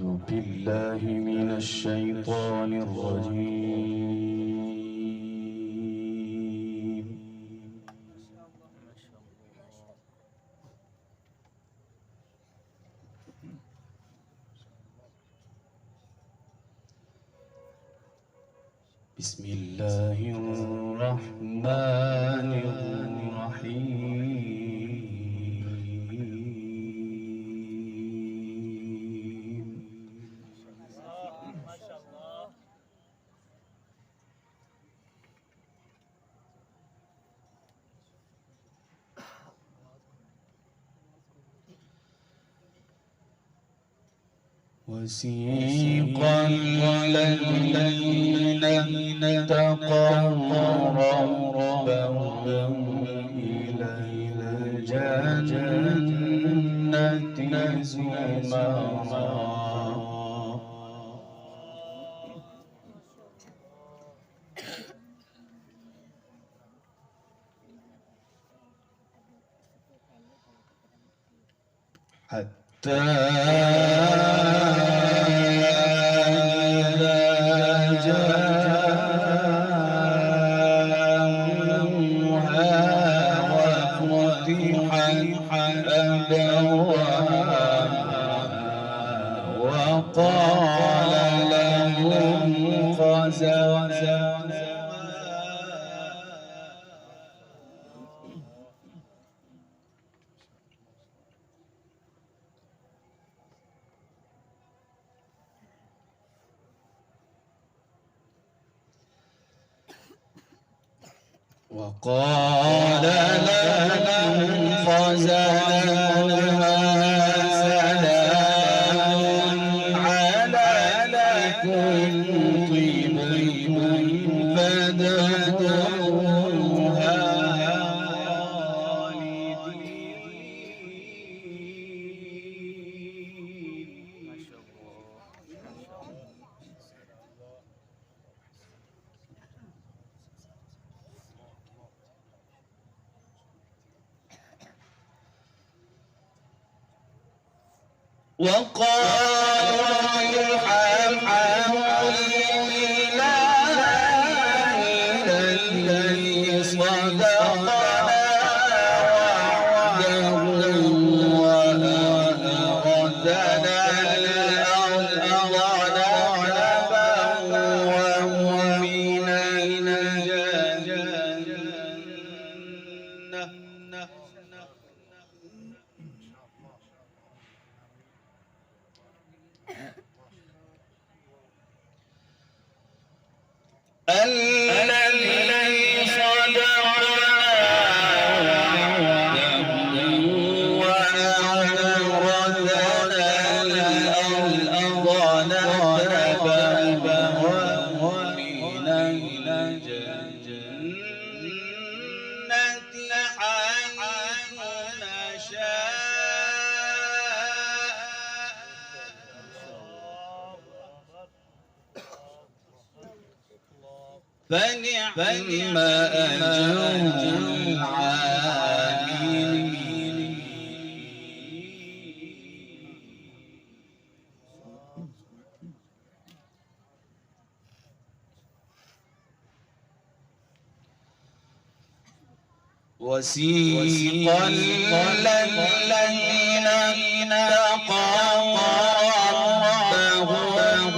بالله من الشيطان الرجيم. بسم الله الرحمن الرحيم. وسيق الذين اتقوا ربهم إلى الجنة زمرا حتى وقال لهم خزنتها سلام عليكم طبتم فادخلوها وقالوا الحمد لله الذي صدقنا وعده وأورثنا الأرض نبوأ من الجنة. الذي صدقنا وعده وأورثنا الأرض نتبوأ من الجنة حيث نشاء فنعم أجر العاملين. وسيق الذين اتقوا ربهم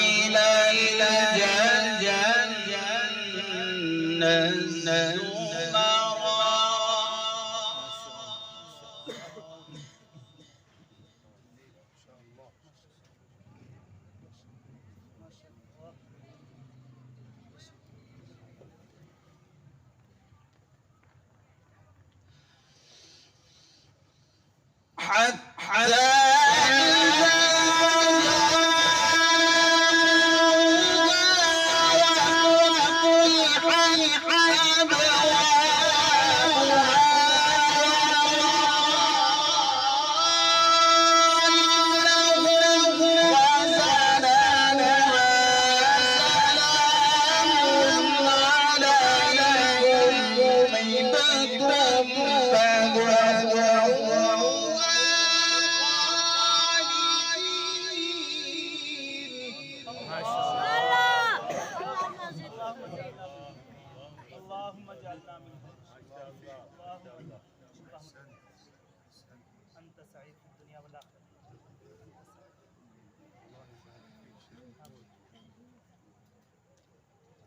إلى الجنة زمرا حتى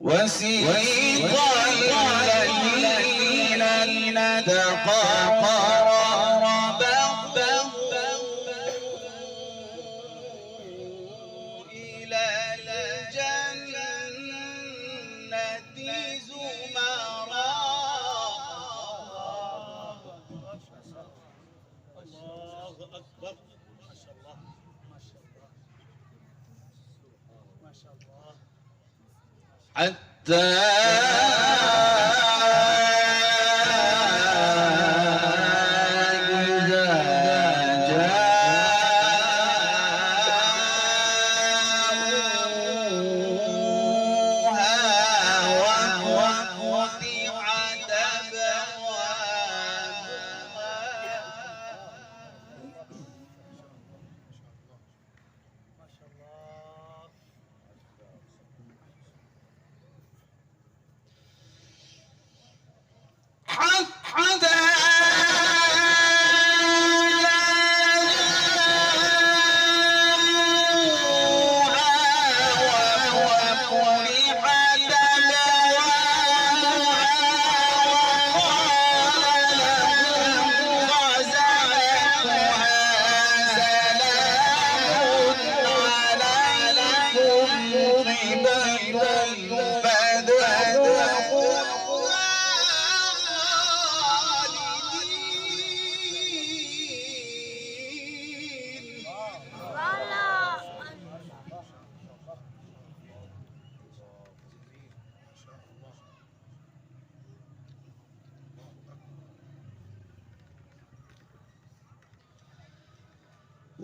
وسيق الذين اتقوا ربهم إلى الجنة زمرا. الله أكبر. ما شاء الله ما شاء الله ما شاء الله. حتى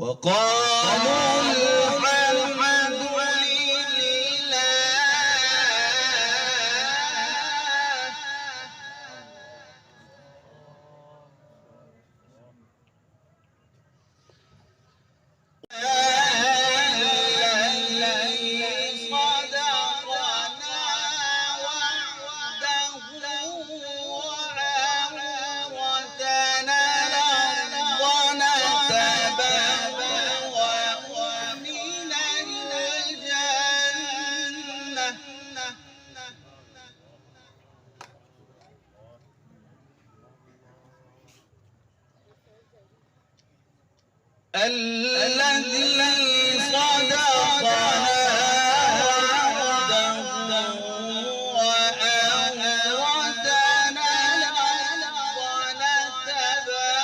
وقالوا الحمد لله الذي صدقنا وعده وأورثنا الأرض نتبوأ من الجنة. الذي صدقنا وعده وأورثنا الأرض نتبوأ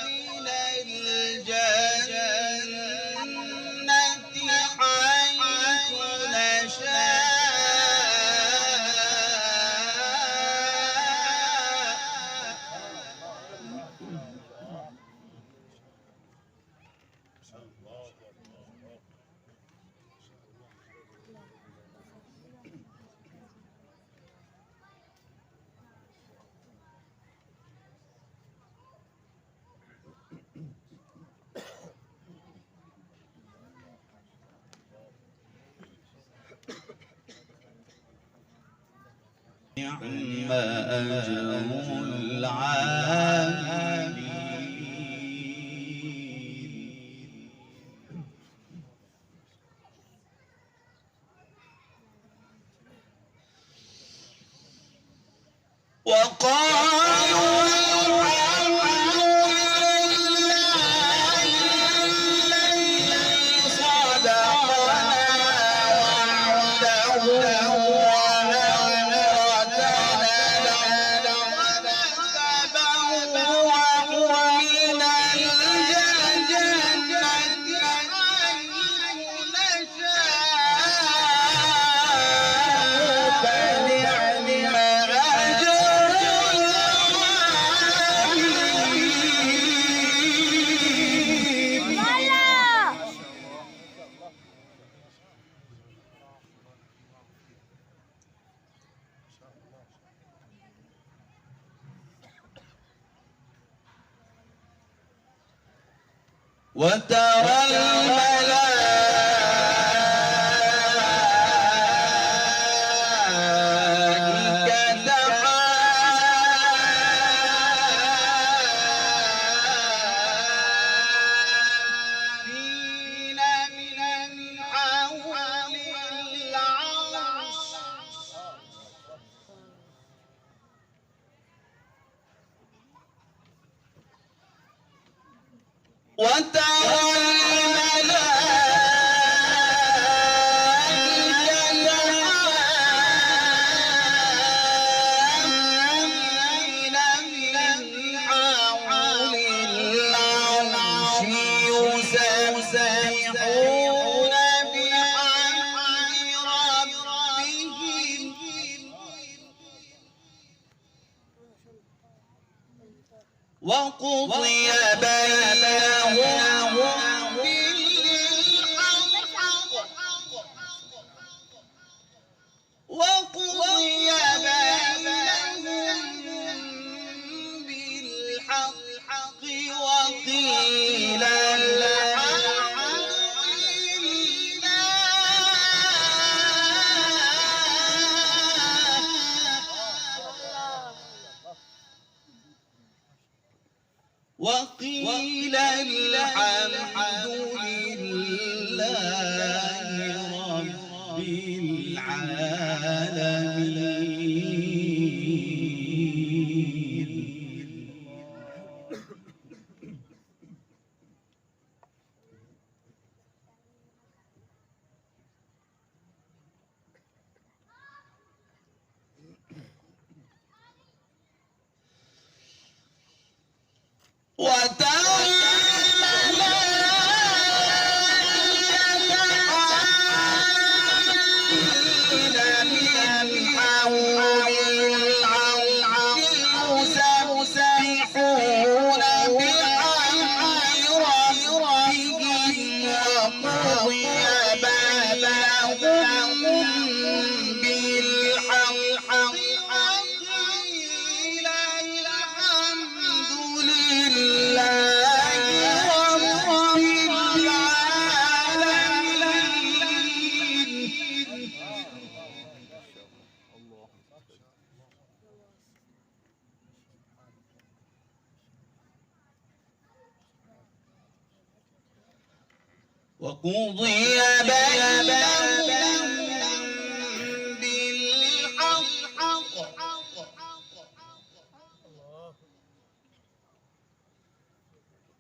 من الجنة حيث نشاء. نعم أجر العاملين. وقالوا الحمد لله الذي صدقنا وعده وأورثنا الأرض نتبوأ من الجنة حيث نشاء. فنعم أجر العاملين. وترى الملائكة حافين من حول العرش وقضي بينهم بالحق وقيل وقيل الحمد لله رب العالمين. وقضي بينهم بالحق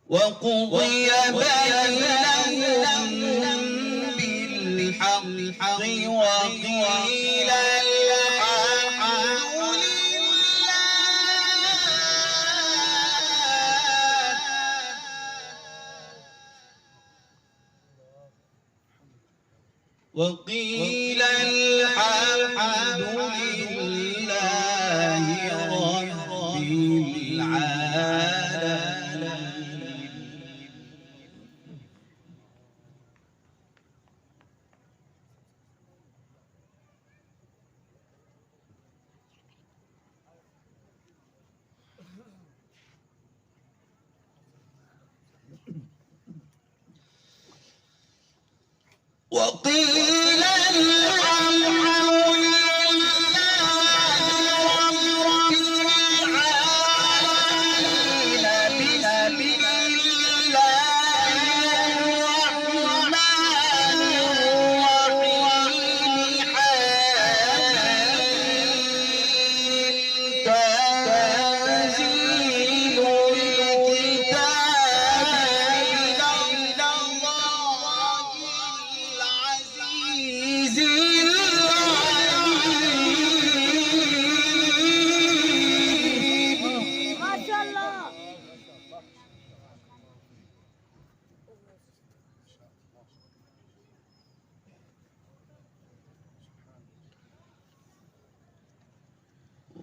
وقضي بينهم بالحق وقيل وقيل الحمد لله رب العالمين. وقيل الحمد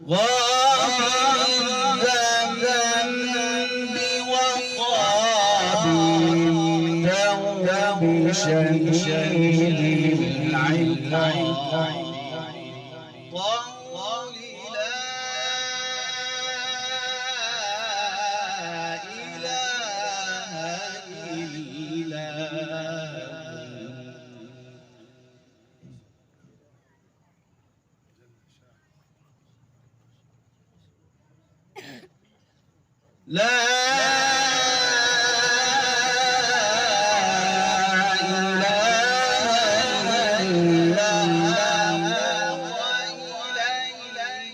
غافر الذنب وقابل التوب شديد العقاب قول لا إله إلا لا إله إلا الله وإليه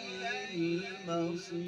المصير.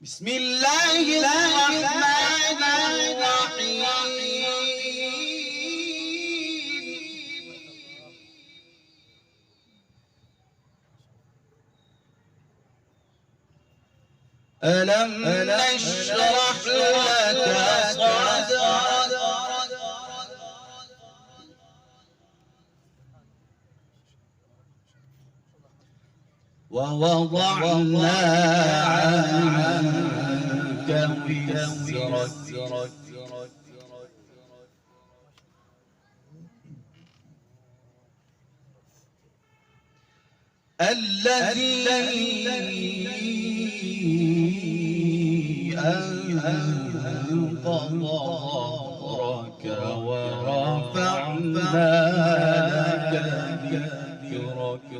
بسم الله الرحمن الرحيم ألم نشرح لك صدرك ووضعنا عنك وزرك الذي أنقض ظهرك ورفعنا لك ذكرك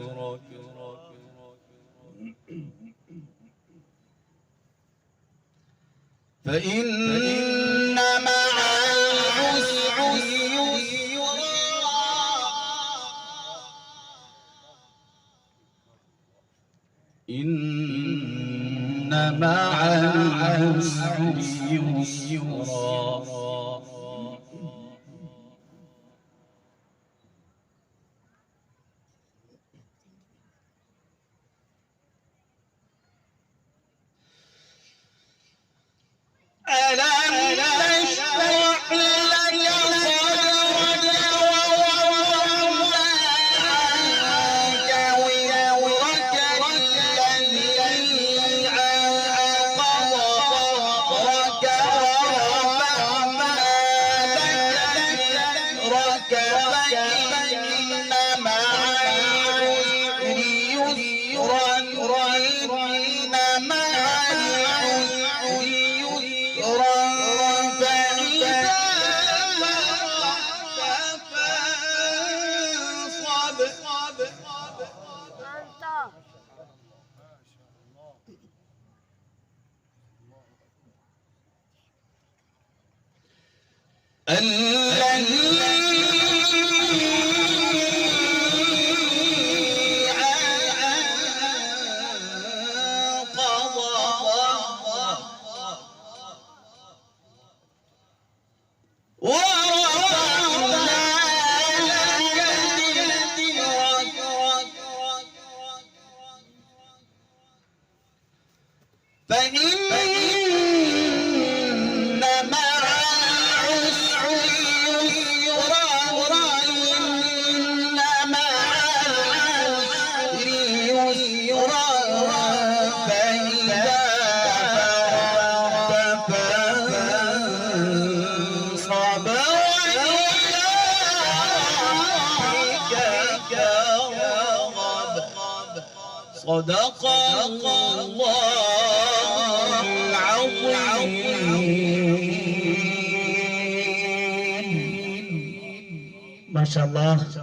فإن مع العسر يسرا إن مع العسر يسرا ألم نشرح لك صدرك ووضعنا عنك وزرك الذي أنقض ظهرك ورفعنا لك ذكرك فإن مع العسر يسرا إن مع العسر يسرا فإذا فرغت فانصب ورفعنا لك ذكرك فإن مع العسر يسرا إن مع العسر يسرا فإذا فرغت فانصب وإلى ربك فارغب صدق الله العظيم. ما شاء الله.